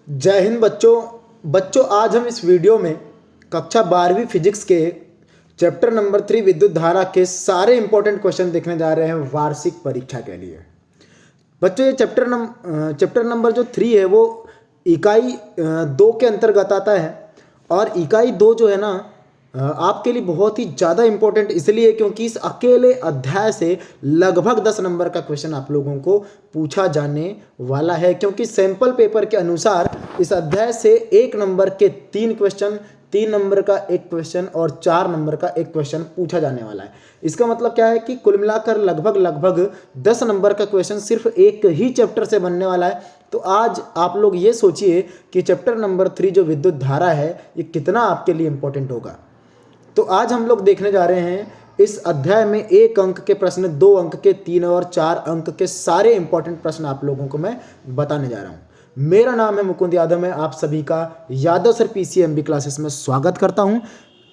जय हिंद बच्चों आज हम इस वीडियो में कक्षा 12वीं फिजिक्स के चैप्टर नंबर 3 विद्युत धारा के सारे इंपॉर्टेंट क्वेश्चन देखने जा रहे हैं वार्षिक परीक्षा के लिए। बच्चों ये चैप्टर नंबर जो 3 है वो इकाई 2 के अंतर्गत आता है और इकाई 2 जो है ना आपके लिए बहुत ही ज़्यादा इंपॉर्टेंट इसलिए क्योंकि इस अकेले अध्याय से लगभग 10 नंबर का क्वेश्चन आप लोगों को पूछा जाने वाला है, क्योंकि सैंपल पेपर के अनुसार इस अध्याय से 1 नंबर के 3 क्वेश्चन, 3 नंबर का 1 क्वेश्चन और 4 नंबर का 1 क्वेश्चन पूछा जाने वाला है। इसका मतलब क्या है कि कुल मिलाकर लगभग 10 नंबर का क्वेश्चन सिर्फ एक ही चैप्टर से बनने वाला है। तो आज आप लोग ये सोचिए कि चैप्टर नंबर 3 जो विद्युत धारा है ये कितना आपके लिए इंपॉर्टेंट होगा। तो आज हम लोग देखने जा रहे हैं इस अध्याय में 1 अंक के प्रश्न, 2 अंक के, 3 और 4 अंक के सारे इंपॉर्टेंट प्रश्न आप लोगों को मैं बताने जा रहा हूं। मेरा नाम है मुकुंद यादव, मैं आप सभी का यादव सर पीसीएमबी क्लासेस में स्वागत करता हूं।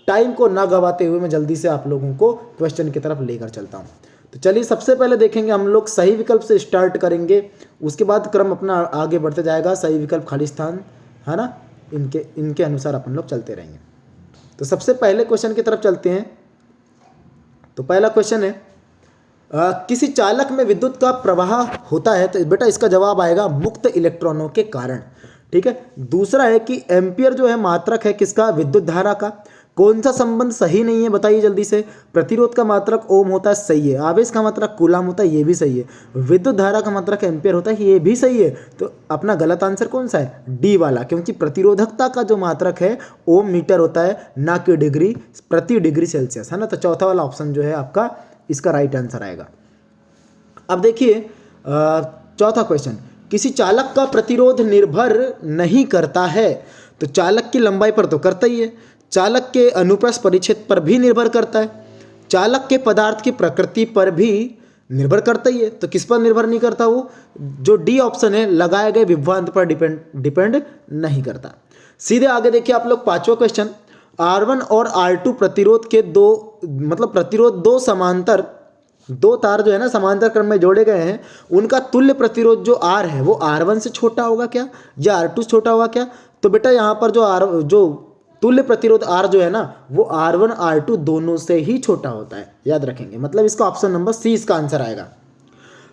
टाइम को ना गवाते हुए मैं जल्दी से आप लोगों को क्वेश्चन की तरफ लेकर चलता हूं। तो चलिए सबसे पहले देखेंगे हम लोग सही विकल्प से स्टार्ट करेंगे, उसके बाद क्रम अपना आगे बढ़ते जाएगा। सही विकल्प, खाली स्थान है ना, इनके अनुसार अपन लोग चलते रहेंगे। तो सबसे पहले क्वेश्चन की तरफ चलते हैं। तो पहला क्वेश्चन है किसी चालक में विद्युत का प्रवाह होता है, तो बेटा इसका जवाब आएगा मुक्त इलेक्ट्रॉनों के कारण। ठीक है। दूसरा है कि एम्पियर जो है मात्रक है किसका, विद्युत धारा का। कौन सा संबंध सही नहीं है बताइए जल्दी से। प्रतिरोध का मात्रक ओम होता है, सही है। आवेश का मात्रक कूलाम होता है, ये भी सही है। विद्युत धारा का मात्रक एम्पियर होता है, ये भी सही है। तो अपना गलत आंसर कौन सा है, डी वाला, क्योंकि प्रतिरोधकता का जो मात्रक है ओम मीटर होता है, ना कि डिग्री प्रति डिग्री सेल्सियस, है ना। तो चौथा वाला ऑप्शन जो है आपका इसका राइट आंसर आएगा। अब देखिए चौथा क्वेश्चन, किसी चालक का प्रतिरोध निर्भर नहीं करता है। तो चालक की लंबाई पर तो करता ही है, चालक के अनुप्रस्थ परिच्छेद पर भी निर्भर करता है, चालक के पदार्थ की प्रकृति पर भी निर्भर करता ही है। तो किस पर निर्भर नहीं करता, वो जो डी ऑप्शन है लगाए गए विभवांतर पर डिपेंड नहीं करता। सीधे आगे देखिए आप लोग पांचवा क्वेश्चन, R1 और R2 प्रतिरोध के प्रतिरोध दो तार जो है ना समांतर क्रम में जोड़े गए हैं, उनका तुल्य प्रतिरोध जो R है वो R1 से छोटा होगा क्या या R2 से छोटा होगा क्या। तो बेटा यहाँ पर जो तुल्य प्रतिरोध R जो है ना वो R1 R2 दोनों से ही छोटा होता है, याद रखेंगे। मतलब इसका ऑप्शन नंबर सी इसका आंसर आएगा।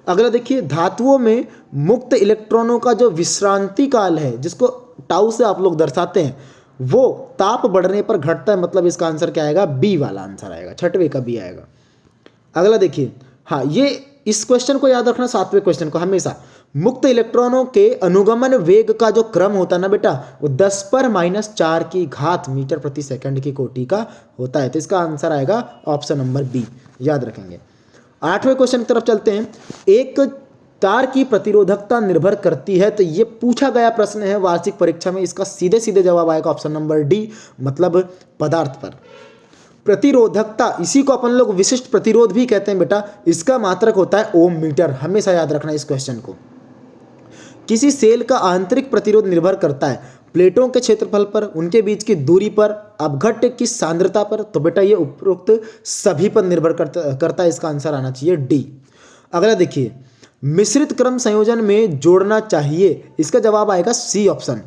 अगला देखिए, धातुओं में मुक्त इलेक्ट्रॉनों का जो विश्रांति काल है, जिसको टाउ से आप लोग दर्शाते हैं, वो ताप बढ़ने पर घटता है। मतलब इसका आंसर क्या आएगा, बी वाला आंसर आएगा, छठवें का बी आएगा। अगला देखिए, हाँ ये इस क्वेश्चन को याद रखना, 7वें क्वेश्चन को हमेशा। मुक्त इलेक्ट्रॉनों के अनुगमन वेग का जो क्रम होता है ना बेटा, वो 10⁻⁴ मीटर प्रति सेकंड की कोटि का होता है। तो इसका आंसर आएगा ऑप्शन नंबर बी, याद रखेंगे। 8वें क्वेश्चन की तरफ चलते हैं। एक तार की प्रतिरोधकता निर्भर करती है, तो ये पूछा गया प्रश्न है वार्षिक परीक्षा में। इसका सीधे सीधे जवाब आएगा ऑप्शन नंबर डी, मतलब पदार्थ पर। प्रतिरोधकता, इसी को अपन लोग विशिष्ट प्रतिरोध भी कहते हैं बेटा, इसका मात्रक होता है ओम मीटर। हमेशा याद रखना इस क्वेश्चन को। किसी सेल का आंतरिक प्रतिरोध निर्भर करता है प्लेटों के क्षेत्रफल पर, उनके बीच की दूरी पर, अपघट्य की सांद्रता पर। तो बेटा ये उपरोक्त सभी पर निर्भर करता है। इसका आंसर आना चाहिए डी। अगला देखिए, मिश्रित क्रम संयोजन में जोड़ना चाहिए, इसका जवाब आएगा सी ऑप्शन,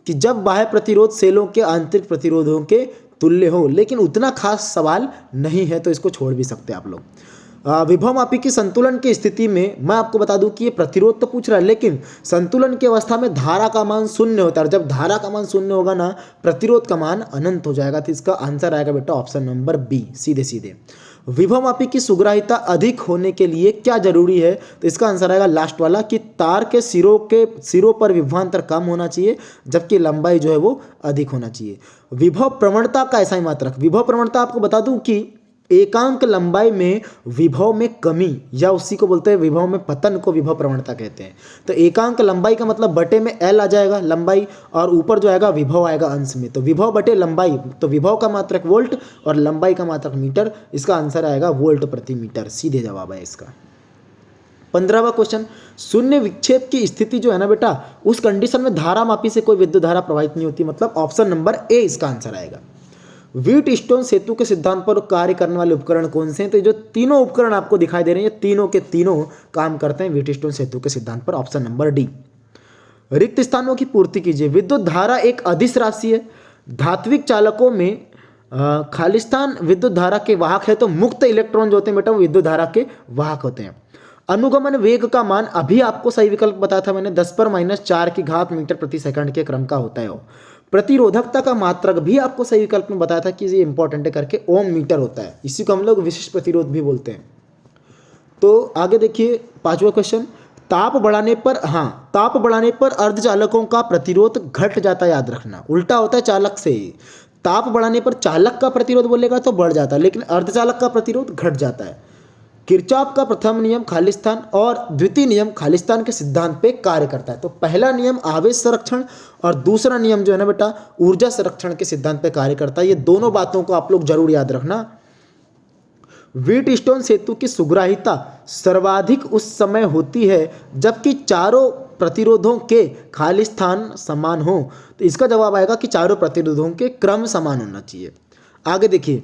कि जब बाह्य प्रतिरोध सेलों के आंतरिक प्रतिरोधों के तुल्य हो। लेकिन उतना खास सवाल नहीं है तो इसको छोड़ भी सकते हैं आप लोग। विभवमापी की संतुलन की स्थिति में मैं आपको बता दूं कि ये प्रतिरोध तो पूछ रहा है, लेकिन संतुलन की अवस्था में धारा का मान 0 होता है। जब धारा का मान 0 होगा ना, प्रतिरोध का मान अनंत हो जाएगा। तो इसका आंसर आएगा बेटा ऑप्शन नंबर बी, सीधे सीधे। विभवमापी की सुग्राह्यता अधिक होने के लिए क्या जरूरी है, तो इसका आंसर आएगा लास्ट वाला, कि तार के सिरों पर विभवांतर कम होना चाहिए, जबकि लंबाई जो है वो अधिक होना चाहिए। विभव प्रवणता का ऐसा ही मात्रक, विभव प्रवणता आपको बता दूं कि एकांक लंबाई में विभव में कमी, या उसी को बोलते हैं विभव में पतन को विभव प्रवणता कहते हैं। तो एकांक लंबाई का मतलब बटे में एल आ जाएगा लंबाई, और ऊपर जो आएगा विभव आएगा अंश में। तो विभव बटे लंबाई, तो विभव का मात्रक वोल्ट और लंबाई का मात्रक मीटर। इसका आंसर आएगा वोल्ट प्रति मीटर, सीधे जवाब है इसका। 15वां क्वेश्चन, शून्य विक्षेप की स्थिति जो है ना बेटा, उस कंडीशन में धारा मापी से कोई विद्युत धारा प्रवाहित नहीं होती। मतलब ऑप्शन नंबर ए इसका आंसर आएगा। व्हीटस्टोन सेतु के सिद्धांत पर कार्य करने वाले उपकरण कौन से हैं, तो जो तीनों उपकरण आपको दिखाई दे रहे हैं, ये तीनों के तीनों काम करते हैं व्हीटस्टोन सेतु के सिद्धांत पर। Option number D. रिक्त स्थानों की पूर्ति कीजिए। विद्युत धारा एक अदिश राशि है। धात्विक चालकों में खाली स्थान विद्युत धारा के वाहक है, तो मुक्त इलेक्ट्रॉन जो होते हैं बेटा वो विद्युत धारा के वाहक होते हैं। अनुगमन वेग का मान अभी आपको सही विकल्प बताया था मैंने, 10⁻⁴ की घात मीटर प्रति सेकंड के क्रम का होता है वो। प्रतिरोधकता का मात्रक भी आपको सही विकल्प में बताया था कि ये इंपॉर्टेंट है करके, ओम मीटर होता है, इसी को हम लोग विशिष्ट प्रतिरोध भी बोलते हैं। तो आगे देखिए 5वां क्वेश्चन, ताप बढ़ाने पर अर्धचालकों का प्रतिरोध घट जाता है, याद रखना, उल्टा होता है चालक से। ताप बढ़ाने पर चालक का प्रतिरोध बोलेगा तो बढ़ जाता है, लेकिन अर्धचालक का प्रतिरोध घट जाता है। किरचॉफ का प्रथम नियम खालिस्तान और द्वितीय नियम खालिस्तान के सिद्धांत पे कार्य करता है। तो पहला नियम आवेश संरक्षण और दूसरा नियम जो है ना बेटा ऊर्जा संरक्षण के सिद्धांत पे कार्य करता है। ये दोनों बातों को आप लोग जरूर याद रखना। व्हीटस्टोन सेतु की सुग्राहिता सर्वाधिक उस समय होती है जबकि चारों प्रतिरोधों के खालिस्तान समान हो। तो इसका जवाब आएगा कि चारों प्रतिरोधों के क्रम समान होना चाहिए। आगे देखिए,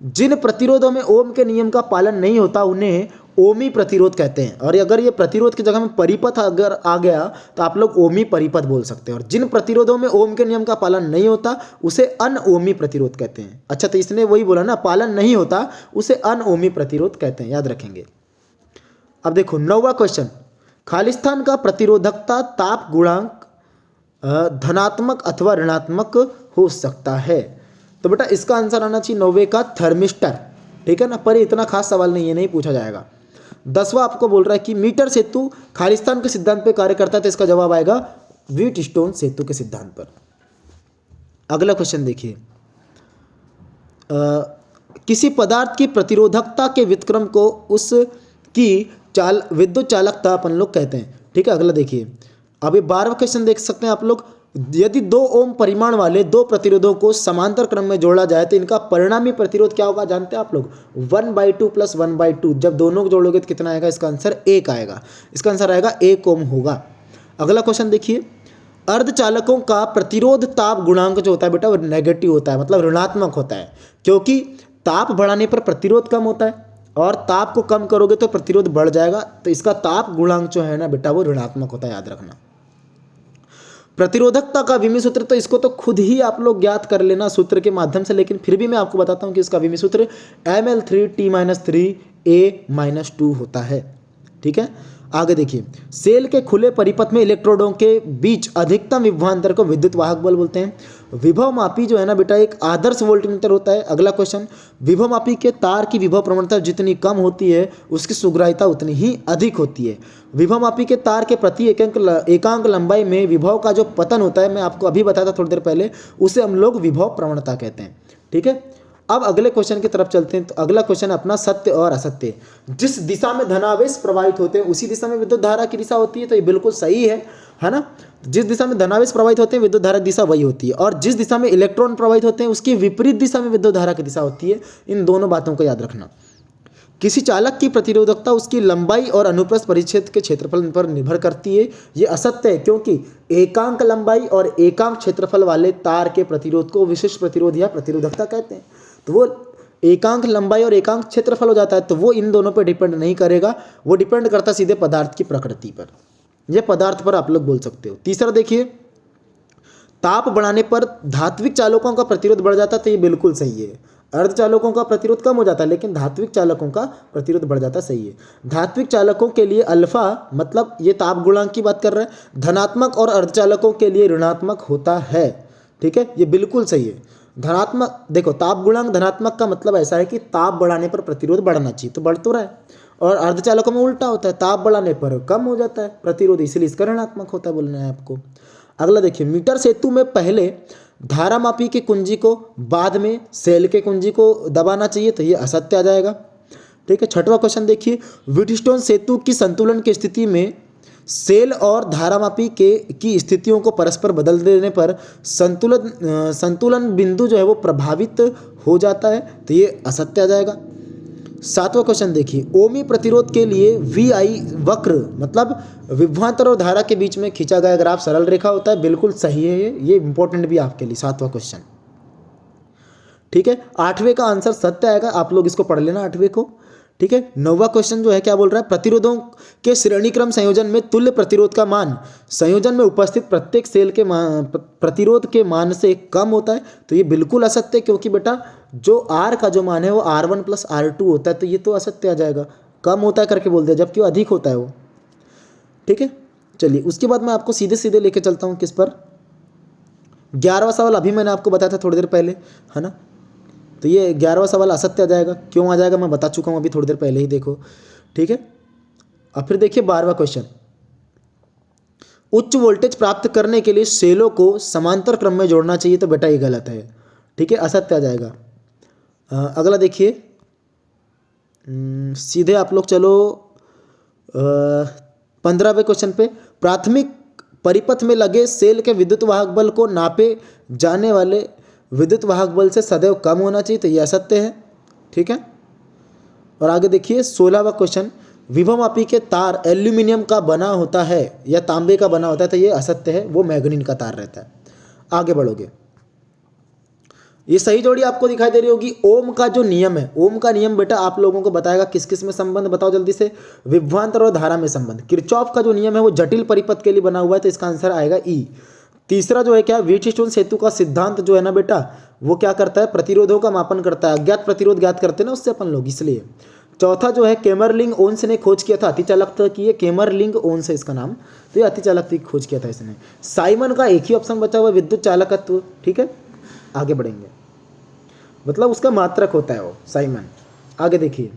जिन प्रतिरोधों में ओम के नियम का पालन नहीं होता उन्हें ओमी प्रतिरोध कहते हैं। और अगर ये प्रतिरोध की जगह में परिपथ अगर आ गया तो आप लोग ओमी परिपथ बोल सकते हैं। और जिन प्रतिरोधों में ओम के नियम का पालन नहीं होता उसे अनओमी प्रतिरोध कहते हैं। अच्छा, तो इसने वही बोला ना, पालन नहीं होता उसे अनओमी प्रतिरोध कहते हैं, याद रखेंगे। अब देखो 9वां क्वेश्चन, खालिस्तान का प्रतिरोधकता ताप गुणांक धनात्मक अथवा ऋणात्मक हो सकता है। तो बेटा इसका आंसर आना चाहिए 9वें का थर्मिस्टर, ठीक है ना, पर इतना खास सवाल नहीं है, नहीं पूछा जाएगा। 10वां आपको बोल रहा है कि मीटर सेतु खालिस्तान के सिद्धांत पे कार्य करता है, तो इसका जवाब आएगा व्हीटस्टोन सेतु के सिद्धांत पर। अगला क्वेश्चन देखिए, किसी पदार्थ की प्रतिरोधकता के व्युत्क्रम को उसकी विद्युत चालकता अपन लोग कहते हैं, ठीक है। अगला देखिए, अभी 12वां क्वेश्चन देख सकते हैं आप लोग, यदि 2 ओम परिमाण वाले 2 प्रतिरोधों को समांतर क्रम में जोड़ा जाए तो इनका परिणामी प्रतिरोध क्या होगा जानते हैं आप लोग, 1/2 + 1/2। जब दोनों को जोड़ोगे तो कितना आएगा, इसका आंसर 1 आएगा। इसका आंसर आएगा 1 ओम होगा। अगला क्वेश्चन देखिए, अर्धचालकों का प्रतिरोध ताप गुणांक जो होता है बेटा वो नेगेटिव होता है, मतलब ऋणात्मक होता है, क्योंकि ताप बढ़ाने पर प्रतिरोध कम होता है और ताप को कम करोगे तो प्रतिरोध बढ़ जाएगा। तो इसका ताप गुणांक जो है ना बेटा वो ऋणात्मक होता है, याद रखना। प्रतिरोधकता का विमी सूत्र, तो इसको तो खुद ही आप लोग ज्ञात कर लेना सूत्र के माध्यम से, लेकिन फिर भी मैं आपको बताता हूँ कि इसका विमी सूत्र Ml3T-3A-2 होता है, ठीक है। आगे देखिए, सेल के खुले परिपथ में इलेक्ट्रोडों के बीच अधिकतम विभवांतर को विद्युत वाहक बल बोलते हैं। विभव मापी जो है ना बेटा एक आदर्श वोल्टमीटर होता है। अगला क्वेश्चन, विभव मापी के तार की विभव प्रवणता जितनी कम होती है उसकी सुग्राहिता उतनी ही अधिक होती है। विभव मापी के तार के प्रति एकांक लंबाई में विभव का जो पतन होता है, मैं आपको अभी बताया था थोड़ी देर पहले, उसे हम लोग विभव प्रवणता कहते हैं, ठीक है। अब अगले क्वेश्चन की तरफ चलते हैं। तो अगला क्वेश्चन अपना सत्य और असत्य। जिस दिशा में धनावेश प्रवाहित होते हैं उसी दिशा में विद्युत धारा की दिशा होती है, तो ये बिल्कुल सही है ना। जिस दिशा में धनावेश प्रवाहित होते हैं विद्युत धारा की दिशा वही होती है, और जिस दिशा में इलेक्ट्रॉन प्रवाहित होते हैं उसकी विपरीत दिशा में विद्युत धारा की दिशा होती है। इन दोनों बातों को याद रखना। किसी चालक की प्रतिरोधकता उसकी लंबाई और अनुप्रस्थ परिच्छेद के क्षेत्रफल पर निर्भर करती है। ये असत्य है, क्योंकि एकांक लंबाई और एकांक क्षेत्रफल वाले तार के प्रतिरोध को विशिष्ट प्रतिरोध या प्रतिरोधकता कहते हैं। तो वो एकांक लंबाई और एकांक क्षेत्रफल हो जाता है, तो वो इन दोनों पर डिपेंड नहीं करेगा, वो डिपेंड करता है सीधे पदार्थ की प्रकृति पर। यह पदार्थ पर आप लोग बोल सकते हो। तीसरा देखिए, ताप बढ़ाने पर धात्विक चालकों का प्रतिरोध बढ़ जाता है, तो ये बिल्कुल सही है। अर्धचालकों का प्रतिरोध कम हो जाता है लेकिन धात्विक चालकों का प्रतिरोध बढ़ जाता है, सही है। धात्विक चालकों के लिए अल्फा, मतलब ये ताप गुणांक की बात कर रहे हैं, धनात्मक और अर्धचालकों के लिए ऋणात्मक होता है, ठीक है, ये बिल्कुल सही है। धनात्मक, देखो ताप गुणांक धनात्मक का मतलब ऐसा है कि ताप बढ़ाने पर प्रतिरोध बढ़ना चाहिए, तो बढ़ तो रहा है। और अर्धचालकों में उल्टा होता है, ताप बढ़ाने पर कम हो जाता है प्रतिरोध, इसलिए इसका ऋणात्मक होता है, बोलना है आपको। अगला देखिए, मीटर सेतु में पहले धारामापी की कुंजी को बाद में सेल के कुंजी को दबाना चाहिए, तो ये असत्य आ जाएगा, ठीक है। 6वां क्वेश्चन देखिए, व्हीटस्टोन सेतु की संतुलन की स्थिति में सेल और धारामापी की स्थितियों को परस्पर बदल देने पर संतुलन बिंदु जो है वो प्रभावित हो जाता है, तो ये असत्य आ जाएगा। 7वां क्वेश्चन देखिए, ओमी प्रतिरोध के लिए VI वक्र, मतलब विभवांतर और धारा के बीच में खींचा गया ग्राफ सरल रेखा होता है, बिल्कुल सही है। ये इंपॉर्टेंट भी आपके लिए 7वां क्वेश्चन, ठीक है। 8वें का आंसर सत्य आएगा, आप लोग इसको पढ़ लेना 8वें को, ठीक है। 9वां क्वेश्चन जो है क्या बोल रहा है, प्रतिरोधों के श्रेणी क्रम संयोजन में तुल्य प्रतिरोध का मान संयोजन में उपस्थित प्रत्येक सेल के प्रतिरोध के मान से कम होता है। तो ये बिल्कुल असत्य है, क्योंकि बेटा जो R का जो मान है वो R1 + R2 होता है, तो ये तो असत्य आ जाएगा, कम होता है करके बोल दिया, जबकि वो अधिक होता है वो। ठीक है, चलिए उसके बाद मैं आपको सीधे सीधे लेके चलता हूँ किस पर, 11वां सवाल अभी मैंने आपको बताया था थोड़ी देर पहले, है ना। तो ये 11वां सवाल असत्य आ जाएगा, क्यों आ जाएगा मैं बता चुका हूँ अभी थोड़ी देर पहले ही, देखो। ठीक है, अब फिर देखिए 12वां क्वेश्चन, उच्च वोल्टेज प्राप्त करने के लिए सेलों को समांतर क्रम में जोड़ना चाहिए, तो बेटा ये गलत है। ठीक है, असत्य आ जाएगा। अगला देखिए, सीधे आप लोग चलो 15वें क्वेश्चन पे, प्राथमिक परिपथ में लगे सेल के विद्युत वाहक बल को नापे जाने वाले विद्युत वाहक बल से सदैव कम होना चाहिए, तो ये असत्य है। ठीक है, और आगे देखिए 16वां क्वेश्चन, विभवमापी के तार एल्यूमिनियम का बना होता है या तांबे का बना होता है, तो ये असत्य है, वो मैग्नीन का तार रहता है। आगे बढ़ोगे, ये सही जोड़ी आपको दिखाई दे रही होगी। ओम का जो नियम है, ओम का नियम बेटा आप लोगों को बताएगा किस किस में संबंध, बताओ जल्दी से, विभवांतर और धारा में संबंध। किरचॉफ का जो नियम है वो जटिल परिपथ के लिए बना हुआ है, तो इसका आंसर आएगा ई। तीसरा जो है क्या, व्हीटस्टोन सेतु का सिद्धांत जो है ना बेटा, वो क्या करता है, प्रतिरोधों का मापन करता है, अज्ञात प्रतिरोध ज्ञात करते हैं ना उससे अपन लोग, इसलिए। चौथा जो है, केमरलिंग ओन्स ने खोज किया था, अतिचालकता की, केमरलिंग ओन्स है इसका नाम, तो ये अतिचालकता की खोज किया था इसने। साइमन का एक ही ऑप्शन बचा हुआ, विद्युत चालकत्व। ठीक है, आगे बढ़ेंगे, मतलब उसका मात्रक होता है वो साइमन। आगे देखिए,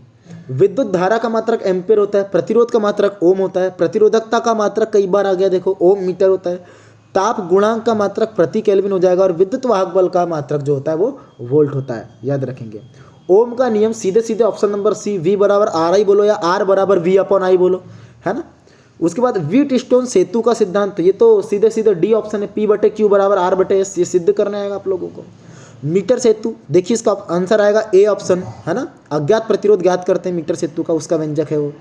विद्युत धारा का मात्रक एम्पेयर होता है, प्रतिरोध का मात्रक ओम होता है, प्रतिरोधकता का मात्रक कई बार आ गया देखो ओम मीटर होता है, ताप गुणांक का मात्रक प्रति केल्विन हो जाएगा, और विद्युत वाहक बल का मात्रक जो होता है वो वोल्ट होता है, याद रखेंगे। ओम का नियम सीधे सीधे option number C, V = RI बोलो या R = V/I बोलो, है ना। उसके बाद व्हीटस्टोन सेतु का सिद्धांत, ये तो सीधे सीधे डी ऑप्शन है, P/Q = R/S, ये सिद्ध करना आएगा आप लोगों को। मीटर सेतु, देखिए इसका आंसर आएगा ए ऑप्शन, है ना, अज्ञात प्रतिरोध ज्ञात करते हैं मीटर सेतु का, उसका व्यंजक है वो।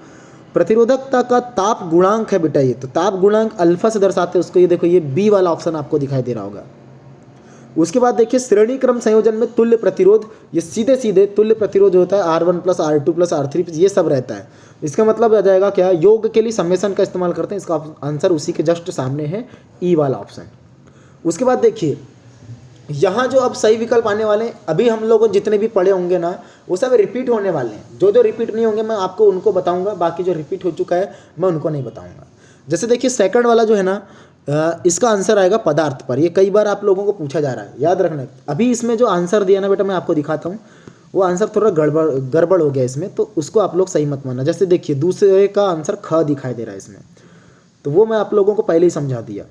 प्रतिरोधकता का ताप गुणांक है बेटा, ये तो ताप गुणांक अल्फा से दर्शाते हैं उसको, ये देखो ये बी वाला ऑप्शन आपको दिखाई दे रहा होगा। उसके बाद देखिए श्रेणी क्रम संयोजन में तुल्य प्रतिरोध, ये सीधे सीधे तुल्य प्रतिरोध होता है R1 + R2 + R3, ये सब रहता है। इसका मतलब आ जाएगा क्या, योग के लिए समेसन का इस्तेमाल करते हैं, इसका आंसर उसी के जस्ट सामने है, ई वाला ऑप्शन। उसके बाद देखिए यहाँ जो अब सही विकल्प आने वाले हैं, अभी हम लोग जितने भी पढ़े होंगे ना वो सब रिपीट होने वाले हैं, जो जो रिपीट नहीं होंगे मैं आपको उनको बताऊंगा, बाकी जो रिपीट हो चुका है मैं उनको नहीं बताऊंगा। जैसे देखिए सेकंड वाला जो है ना, इसका आंसर आएगा पदार्थ पर, ये कई बार आप लोगों को पूछा जा रहा है, याद रखना। अभी इसमें जो आंसर दिया ना बेटा मैं आपको दिखाता हूँ, वो आंसर थोड़ा गड़बड़ हो गया इसमें, तो उसको आप लोग सही मत मानना। जैसे देखिए दूसरे का आंसर ख दिखाई दे रहा है इसमें, तो वो मैं आप लोगों को पहले ही समझा दिया।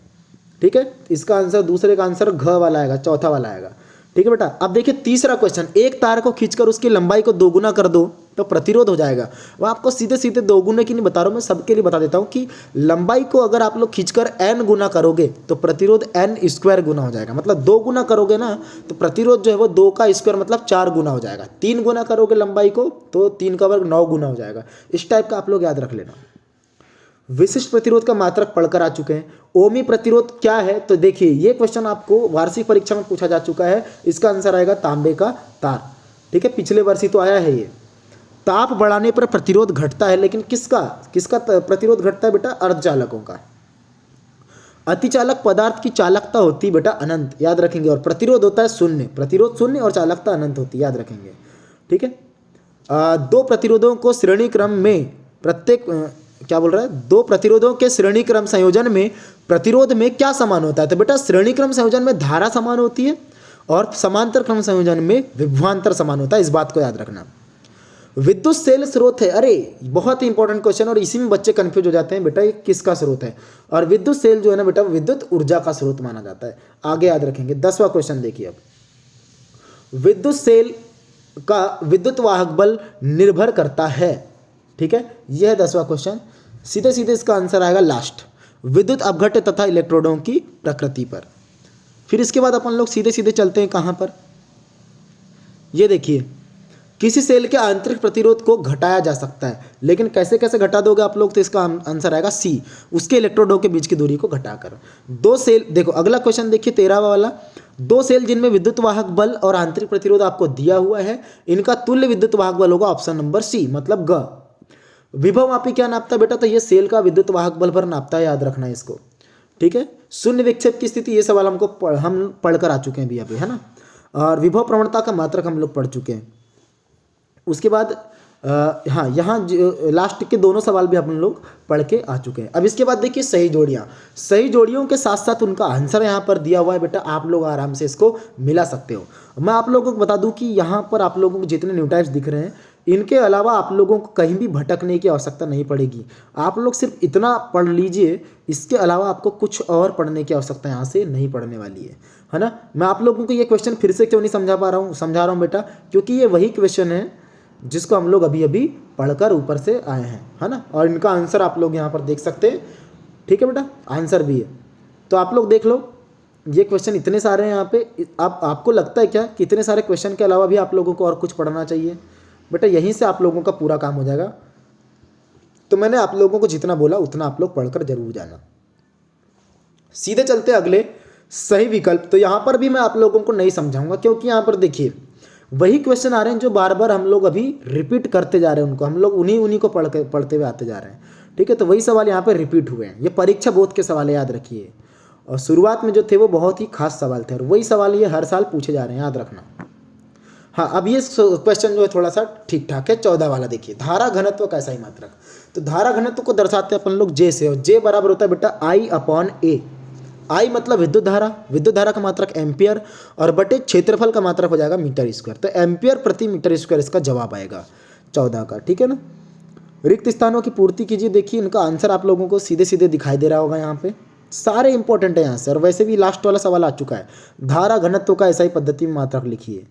ठीक है, इसका आंसर दूसरे का आंसर घ वाला आएगा, चौथा वाला आएगा। ठीक है बेटा, अब देखिए तीसरा क्वेश्चन, एक तार को खींचकर उसकी लंबाई को दोगुना कर दो तो प्रतिरोध हो जाएगा। वह आपको सीधे सीधे दोगुने की नहीं बता रहा हूँ, मैं सबके लिए बता देता हूँ कि लंबाई को अगर आप लोग खींचकर n गुना करोगे तो प्रतिरोध n² गुना हो जाएगा। मतलब 2 गुना करोगे ना तो प्रतिरोध जो है वो 2 का स्क्वायर मतलब 4 गुना हो जाएगा। 3 गुना करोगे लंबाई को तो 3 का वर्ग 9 गुना हो जाएगा। इस टाइप का आप लोग याद रख लेना। विशिष्ट प्रतिरोध का मात्रक पढ़कर आ चुके हैं। ओमी प्रतिरोध क्या है, तो देखिए ये क्वेश्चन आपको वार्षिक परीक्षा में पूछा जा चुका है। इसका आंसर आएगा तांबे का तार। ठीक है, पिछले वर्ष ही तो आया है ये। ताप बढ़ाने पर प्रतिरोध घटता है, लेकिन किसका प्रतिरोध घटता है बेटा? अर्धचालकों का। अतिचालक पदार्थ की चालकता होती बेटा अनंत, याद रखेंगे, और प्रतिरोध होता है शून्य। प्रतिरोध शून्य और चालकता अनंत होती है, याद रखेंगे। ठीक है, दो प्रतिरोधों को श्रेणी क्रम में क्या बोल रहा है, दो प्रतिरोधों के श्रेणी क्रम संयोजन में प्रतिरोध में क्या समान होता है? तो बेटा श्रेणी क्रम संयोजन में धारा समान होती है और समांतर क्रम संयोजन में विभवांतर समान होता है। इस बात को याद रखना। विद्युत सेल स्रोत है, अरे बहुत ही इंपॉर्टेंट क्वेश्चन, और इसी में बच्चे कंफ्यूज हो जाते हैं बेटा ये किसका स्रोत है। और विद्युत सेल जो है ना बेटा विद्युत ऊर्जा का स्रोत माना जाता है। आगे याद रखेंगे। 10वां क्वेश्चन देखिए। अब विद्युत सेल का विद्युत वाहक बल निर्भर करता है। ठीक है, यह है 10वां क्वेश्चन। सीधे सीधे इसका आंसर आएगा लास्ट, विद्युत अपघट्य तथा इलेक्ट्रोडों की प्रकृति पर। फिर इसके बाद अपन लोग सीधे सीधे चलते हैं कहाँ पर, ये देखिए किसी सेल के आंतरिक प्रतिरोध को घटाया जा सकता है, लेकिन कैसे कैसे घटा दोगे आप लोग, तो इसका आंसर आएगा सी, उसके इलेक्ट्रोडों के बीच की दूरी को घटाकर। दो सेल, देखो अगला क्वेश्चन देखिए 13वां वाला, दो सेल जिनमें विद्युत वाहक बल और आंतरिक प्रतिरोध आपको दिया हुआ है, इनका तुल्य विद्युत वाहक बल होगा ऑप्शन नंबर सी, मतलब ग। विभव मापी क्या नापता है बेटा, तो ये सेल का विद्युत वाहक बल पर नापता है, याद रखना है इसको, ठीक है। शून्य विक्षेप की स्थिति, ये सवाल हम पढ़कर आ चुके हैं अभी है ना। और विभव प्रवणता का मात्रक हम लोग पढ़ चुके हैं। उसके बाद हाँ, यहाँ लास्ट के दोनों सवाल भी हम लोग पढ़ के आ चुके हैं। अब इसके बाद देखिए सही जोड़ियाँ, सही जोड़ियों के साथ साथ उनका आंसर यहाँ पर दिया हुआ है बेटा, आप लोग आराम से इसको मिला सकते हो। मैं आप लोगों को बता दूं कि यहाँ पर आप लोगों को जितने न्यू टाइप्स दिख रहे हैं, इनके अलावा आप लोगों को कहीं भी भटकने की आवश्यकता नहीं पड़ेगी। आप लोग सिर्फ इतना पढ़ लीजिए, इसके अलावा आपको कुछ और पढ़ने की आवश्यकता यहाँ से नहीं पड़ने वाली है ना। मैं आप लोगों को ये क्वेश्चन फिर से क्यों नहीं समझा रहा हूँ बेटा, क्योंकि ये वही क्वेश्चन है जिसको हम लोग अभी अभी पढ़कर ऊपर से आए हैं, है ना। और इनका आंसर आप लोग यहाँ पर देख सकते हैं, ठीक है बेटा, आंसर भी है। तो आप लोग देख लो, ये क्वेश्चन इतने सारे हैं यहाँ पे। अब आपको लगता है क्या कि इतने सारे क्वेश्चन के अलावा भी आप लोगों को और कुछ पढ़ना चाहिए? बेटा यहीं से आप लोगों का पूरा काम हो जाएगा। तो मैंने आप लोगों को जितना बोला उतना आप लोग पढ़कर जरूर जाना। सीधे चलते अगले सही विकल्प। तो यहाँ पर भी मैं आप लोगों को नहीं समझाऊंगा, क्योंकि यहाँ पर देखिए वही क्वेश्चन आ रहे हैं जो बार बार हम लोग अभी रिपीट करते जा रहे हैं, उनको हम लोग उन्हीं को पढ़ते हुए आते जा रहे हैं, ठीक है। तो वही सवाल यहाँ पे रिपीट हुए हैं। ये परीक्षा बोध के सवाल याद रखिए, और शुरुआत में जो थे वो बहुत ही खास सवाल थे, और वही सवाल ये हर साल पूछे जा रहे हैं, याद रखना। हाँ, अब ये क्वेश्चन जो है थोड़ा सा ठीक ठाक है। 14 वाला देखिए, धारा घनत्व का SI मात्रक। तो धारा घनत्व को दर्शाते हैं अपन लोग J से, और J बराबर होता है बेटा I/A। I मतलब विद्युत धारा का मात्रक एम्पियर, और बटे क्षेत्रफल का मात्रक हो जाएगा मीटर स्क्वायर। तो एम्पियर प्रति मीटर स्क्वायर इसका जवाब आएगा 14 का, ठीक है ना। रिक्त स्थानों की पूर्ति कीजिए। देखिए इनका आंसर आप लोगों को सीधे सीधे दिखाई दे रहा होगा, यहाँ पे सारे इंपॉर्टेंट है यहाँ से। और वैसे भी लास्ट वाला सवाल आ चुका है, धारा घनत्व का SI पद्धति में मात्रक लिखिए,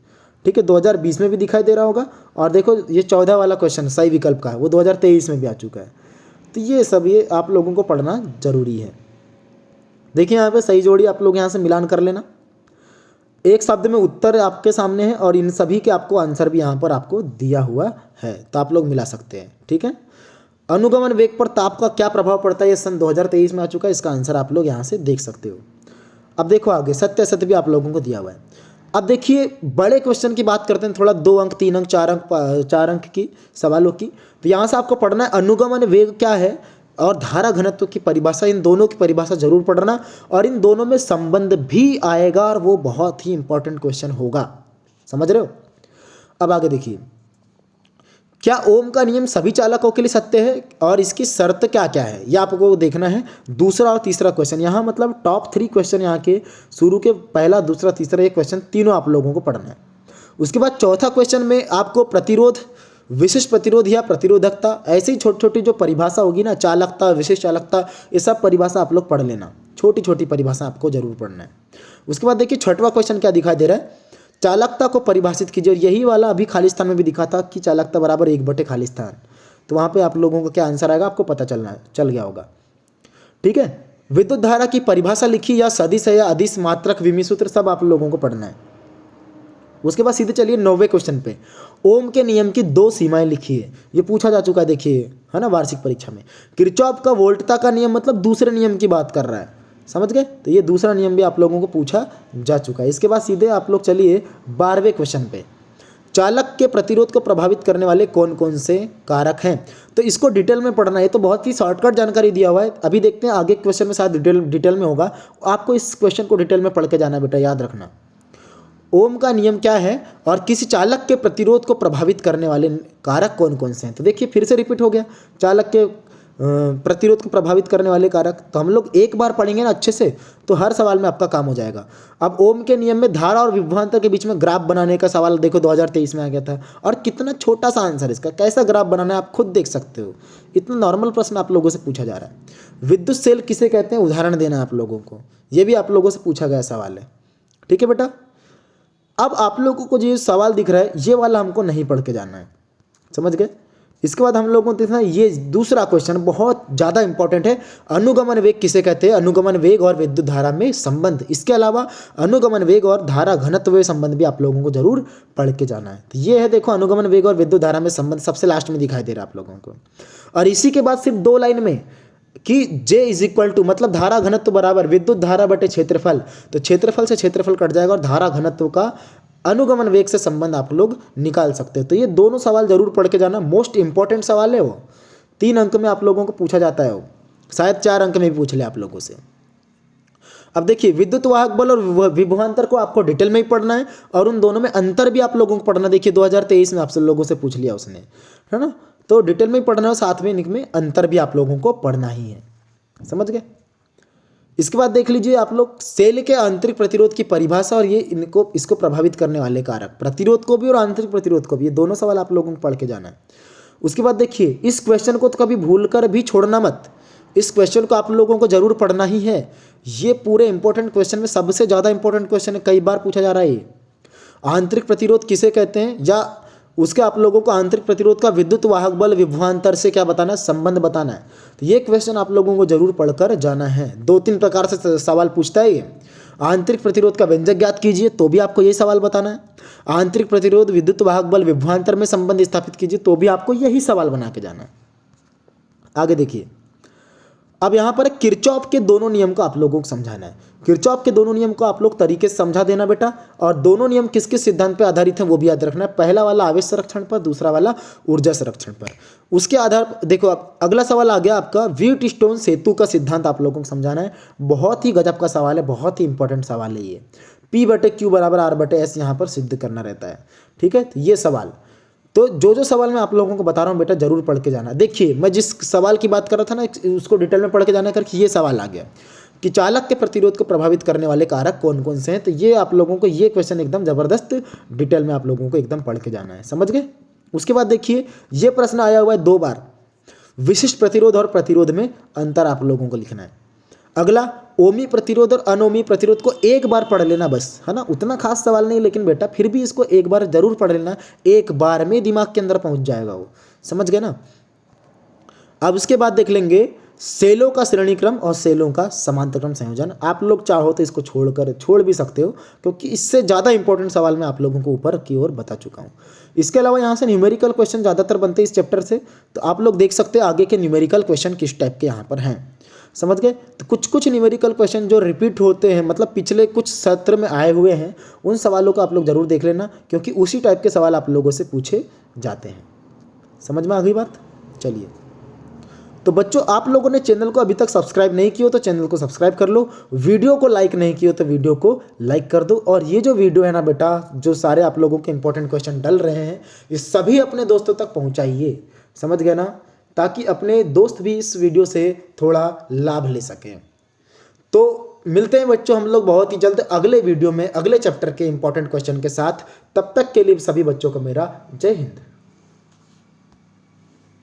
ठीक है। 2020 में भी दिखाई दे रहा होगा। और देखो ये 14 वाला क्वेश्चन सही विकल्प का है, वो 2023 में भी आ चुका है। तो ये सब ये आप लोगों को पढ़ना जरूरी है। देखिए यहाँ पे सही जोड़ी आप लोग यहाँ से मिलान कर लेना। एक शब्द में उत्तर आपके सामने है, और इन सभी के आपको आंसर भी यहाँ पर आपको दिया हुआ है, तो आप लोग मिला सकते हैं, ठीक है। अनुगमन वेग पर ताप का क्या प्रभाव पड़ता है, ये सन 2023 में आ चुका है। इसका आंसर आप लोग यहाँ से देख सकते हो। अब देखो आगे सत्य असत्य भी आप लोगों को दिया हुआ है। अब देखिए बड़े क्वेश्चन की बात करते हैं, थोड़ा 2 अंक 3 अंक 4 अंक की सवालों की। तो यहाँ से आपको पढ़ना है अनुगमन वेग क्या है और धारा घनत्व की परिभाषा, इन दोनों की परिभाषा जरूर पढ़ना, और इन दोनों में संबंध भी आएगा, और वो बहुत ही इंपॉर्टेंट क्वेश्चन होगा, समझ रहे हो। अब आगे देखिए, क्या ओम का नियम सभी चालकों के लिए सत्य है और इसकी शर्त क्या क्या है, ये आपको देखना है। दूसरा और तीसरा क्वेश्चन यहाँ मतलब टॉप 3 क्वेश्चन यहाँ के शुरू के पहला दूसरा तीसरा ये क्वेश्चन तीनों आप लोगों को पढ़ना है। उसके बाद चौथा क्वेश्चन में आपको प्रतिरोध, विशिष्ट प्रतिरोध या प्रतिरोधकता, ऐसी ही छोटी छोटी जो परिभाषा होगी ना, चालकता, विशिष्ट चालकता, ये सब परिभाषा आप लोग पढ़ लेना। छोटी छोटी परिभाषा आपको जरूर पढ़ना है। उसके बाद देखिए छठवां क्वेश्चन क्या दिखाई दे रहा है, चालकता को परिभाषित कीजिए। और यही वाला अभी खाली स्थान में भी दिखा था कि चालकता बराबर 1/, खाली स्थान। तो वहाँ पे आप लोगों को क्या आंसर आएगा आपको पता चल गया होगा, ठीक है। विद्युत धारा की परिभाषा लिखी या सदिश है या अदिश, मात्रक, विमी सूत्र, सब आप लोगों को पढ़ना है। उसके बाद सीधे चलिए 9वें क्वेश्चन पे, ओम के नियम की 2 सीमाएं लिखिए। ये पूछा जा चुका है, देखिए है ना, वार्षिक परीक्षा में। किरचॉफ का वोल्टता का नियम मतलब दूसरे नियम की बात कर रहा है, समझ गए। तो ये दूसरा नियम भी आप लोगों को पूछा जा चुका है। इसके बाद सीधे आप लोग चलिए 12वें क्वेश्चन पे, चालक के प्रतिरोध को प्रभावित करने वाले कौन कौन से कारक हैं। तो इसको डिटेल में पढ़ना है, तो बहुत ही शॉर्टकट जानकारी दिया हुआ है। अभी देखते हैं आगे क्वेश्चन में शायद डिटेल में होगा, आपको इस क्वेश्चन को डिटेल में पढ़ के जाना बेटा, याद रखना। ओम का नियम क्या है और किसी चालक के प्रतिरोध को प्रभावित करने वाले कारक कौन कौन से हैं। तो देखिए फिर से रिपीट हो गया, चालक के प्रतिरोध को प्रभावित करने वाले कारक। तो हम लोग एक बार पढ़ेंगे ना अच्छे से, तो हर सवाल में आपका काम हो जाएगा। अब ओम के नियम में धारा और विभवांतर के बीच में ग्राफ बनाने का सवाल देखो 2023 में आ गया था, और कितना छोटा सा आंसर इसका, कैसा ग्राफ बनाना है आप खुद देख सकते हो। इतना नॉर्मल प्रश्न आप लोगों से पूछा जा रहा है। विद्युत सेल किसे कहते हैं, उदाहरण देना आप लोगों को, ये भी आप लोगों से पूछा गया सवाल है, ठीक है बेटा। अब आप लोगों को जो सवाल दिख रहा है ये वाला हमको नहीं पढ़ के जाना है, समझ गए। इसके बाद हम लोगों को देखना ये दूसरा क्वेश्चन बहुत ज़्यादा इंपॉर्टेंट है, अनुगमन वेग किसे कहते हैं, अनुगमन वेग और विद्युत धारा में संबंध। इसके अलावा अनुगमन वेग और धारा घनत्व में संबंध भी आप लोगों को जरूर पढ़ के जाना है। तो ये है देखो अनुगमन वेग और विद्युत धारा में संबंध, सबसे लास्ट में दिखाई दे रहा है आप लोगों को। और इसी के बाद सिर्फ 2 लाइन में कि J इज इक्वल टू मतलब धारा घनत्व बराबर विद्युत धारा बटे क्षेत्रफल, तो क्षेत्रफल से क्षेत्रफल कट जाएगा और धारा घनत्व का अनुगमन वेग से संबंध आप लोग निकाल सकते हैं। तो ये दोनों सवाल जरूर पढ़ के जाना, मोस्ट इंपॉर्टेंट सवाल है वो, 3 अंक में आप लोगों को पूछा जाता है वो, शायद 4 अंक में भी पूछ ले आप लोगों से। अब देखिए विद्युत वाहक बल और विभवांतर को आपको डिटेल में ही पढ़ना है और उन दोनों में अंतर भी आप लोगों को पढ़ना। देखिए 2023 में आपसे लोगों से पूछ लिया उसने, है ना, तो डिटेल में ही पढ़ना है, साथ में इनमें अंतर भी आप लोगों को पढ़ना ही है, समझ गए। इसके बाद देख लीजिए आप लोग सेल के आंतरिक प्रतिरोध की परिभाषा और ये इसको प्रभावित करने वाले कारक, प्रतिरोध को भी और आंतरिक प्रतिरोध को भी, ये दोनों सवाल आप लोगों को पढ़ के जाना है। उसके बाद देखिए इस क्वेश्चन को तो कभी भूल कर भी छोड़ना मत, इस क्वेश्चन को आप लोगों को जरूर पढ़ना ही है। ये पूरे इंपॉर्टेंट क्वेश्चन में सबसे ज़्यादा इंपॉर्टेंट क्वेश्चन है, कई बार पूछा जा रहा है ये। आंतरिक प्रतिरोध किसे कहते हैं, या उसके आप लोगों को आंतरिक प्रतिरोध का विद्युत वाहक बल विभवांतर से क्या बताना है, संबंध बताना है। तो ये क्वेश्चन आप लोगों को जरूर पढ़कर जाना है। 2-3 प्रकार से सवाल पूछता है ये। आंतरिक प्रतिरोध का व्यंजक ज्ञात कीजिए, तो भी आपको यही सवाल बताना है। आंतरिक प्रतिरोध विद्युत वाहक बल विभवांतर में संबंध स्थापित कीजिए, तो भी आपको यही सवाल बना के जाना है। आगे देखिए अब यहाँ पर किरचॉफ के दोनों नियम को आप लोगों को समझाना है। किरचॉफ के दोनों नियम को आप लोग तरीके से समझा देना बेटा, और दोनों नियम किस किस सिद्धांत पर आधारित हैं वो भी याद रखना है। पहला वाला आवेश संरक्षण पर, दूसरा वाला ऊर्जा संरक्षण पर। उसके आधार देखो अब अगला सवाल आ गया आपका व्हीट स्टोन सेतु का सिद्धांत आप लोगों को समझाना है। बहुत ही गजब का सवाल है, बहुत ही इंपॉर्टेंट सवाल है ये। P/Q बराबर R/S यहाँ पर सिद्ध करना रहता है, ठीक है। तो ये सवाल, तो जो सवाल मैं आप लोगों को बता रहा हूँ बेटा जरूर पढ़ के जाना। देखिए मैं जिस सवाल की बात कर रहा था ना उसको डिटेल में पढ़ के जाना करके ये सवाल आ गया कि चालक के प्रतिरोध को प्रभावित करने वाले कारक कौन कौन से हैं। तो ये आप लोगों को ये क्वेश्चन एकदम ज़बरदस्त डिटेल में आप लोगों को एकदम पढ़ के जाना है, समझ गए। उसके बाद देखिए ये प्रश्न आया हुआ है 2 बार, विशिष्ट प्रतिरोध और प्रतिरोध में अंतर आप लोगों को लिखना है। अगला ओमी प्रतिरोध और अनोमी प्रतिरोध को एक बार पढ़ लेना बस, है ना, उतना खास सवाल नहीं, लेकिन बेटा फिर भी इसको एक बार जरूर पढ़ लेना, एक बार में दिमाग के अंदर पहुंच जाएगा वो, समझ गए ना। अब उसके बाद देख लेंगे सेलों का श्रेणी क्रम और सेलों का समांतर क्रम संयोजन। आप लोग चाहो तो इसको छोड़ भी सकते हो, क्योंकि इससे ज़्यादा इंपॉर्टेंट सवाल मैं आप लोगों को ऊपर की ओर बता चुका हूँ। इसके अलावा यहाँ से न्यूमेरिकल क्वेश्चन ज़्यादातर बनते हैं इस चैप्टर से, तो आप लोग देख सकते हैं आगे के न्यूमेरिकल क्वेश्चन किस टाइप के यहाँ पर हैं, समझ गए। तो कुछ न्यूमेरिकल क्वेश्चन जो रिपीट होते हैं, मतलब पिछले कुछ सत्र में आए हुए हैं, उन सवालों को आप लोग जरूर देख लेना, क्योंकि उसी टाइप के सवाल आप लोगों से पूछे जाते हैं। समझ में आ गई बात। चलिए तो बच्चों आप लोगों ने चैनल को अभी तक सब्सक्राइब नहीं किया तो चैनल को सब्सक्राइब कर लो, वीडियो को लाइक नहीं किया तो वीडियो को लाइक कर दो। और ये जो वीडियो है ना बेटा, जो सारे आप लोगों के इंपॉर्टेंट क्वेश्चन डल रहे हैं, ये सभी अपने दोस्तों तक पहुँचाइए, समझ गए ना, ताकि अपने दोस्त भी इस वीडियो से थोड़ा लाभ ले सकें। तो मिलते हैं बच्चों हम लोग बहुत ही जल्द अगले वीडियो में अगले चैप्टर के इंपॉर्टेंट क्वेश्चन के साथ। तब तक के लिए सभी बच्चों को मेरा जय हिंद।